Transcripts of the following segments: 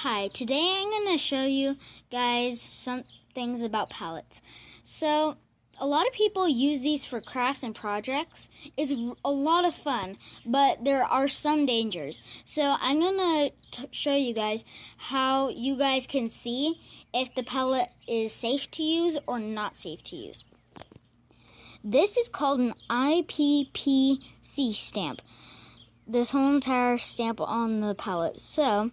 Hi, today I'm going to show you guys some things about pallets. So, a lot of people use these for crafts and projects. It's a lot of fun, but there are some dangers. So, I'm going to show you guys how you guys can see if the pallet is safe to use or not safe to use. This is called an IPPC stamp. This whole entire stamp on the pallet. So,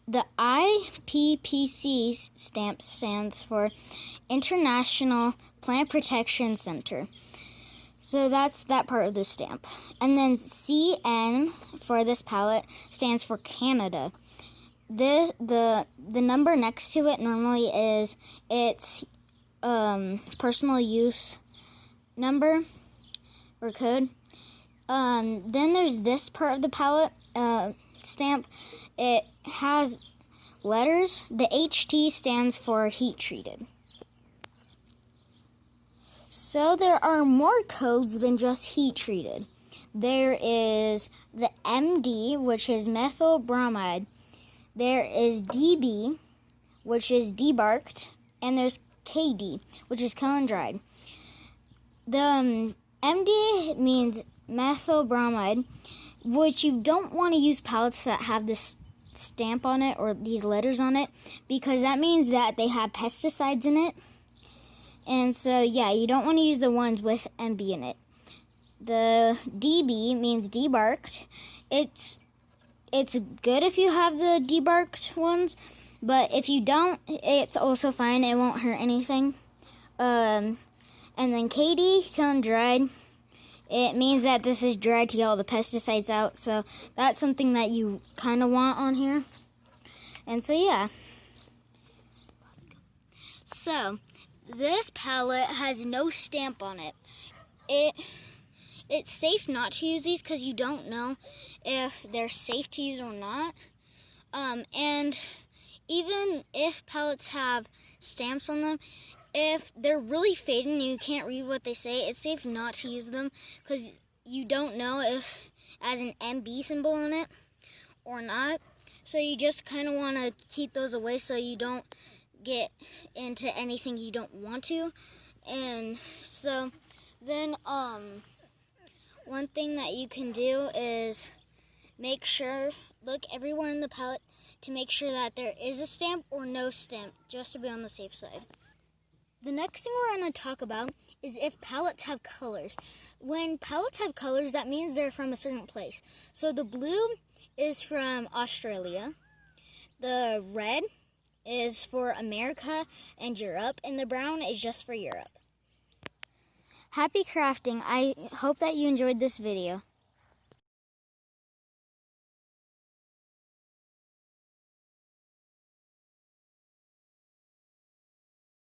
the IPPC stamp stands for International Plant Protection Center. So that's that part of the stamp. And then CN for this pallet stands for Canada. The number next to it normally is its personal use number or code. Then there's this part of the pallet stamp. It has letters. The HT stands for heat treated. So there are more codes than just heat treated. There is the MD, which is methyl bromide. There is DB, which is debarked, and there's KD, which is kiln dried. The MD means methyl bromide, which you don't want to use pallets that have this stamp on it or these letters on it, because that means that they have pesticides in it. And so yeah, you don't want to use the ones with MB in it. The DB means debarked. It's good if you have the debarked ones, but if you don't, it's also fine. It won't hurt anything. And then KD, kiln dried. It means that this is dried to get all the pesticides out, so that's something that you kind of want on here. And so, yeah. So, this pallet has no stamp on it. It's safe not to use these because you don't know if they're safe to use or not. And even if pallets have stamps on them, if they're really faded and you can't read what they say, it's safe not to use them because you don't know if it has an MB symbol on it or not. So you just kind of want to keep those away so you don't get into anything you don't want to. And so then one thing that you can do is look everywhere in the pallet to make sure that there is a stamp or no stamp, just to be on the safe side. The next thing we're going to talk about is if pallets have colors. When pallets have colors, that means they're from a certain place. So the blue is from Australia, the red is for America and Europe, and the brown is just for Europe. Happy crafting. I hope that you enjoyed this video.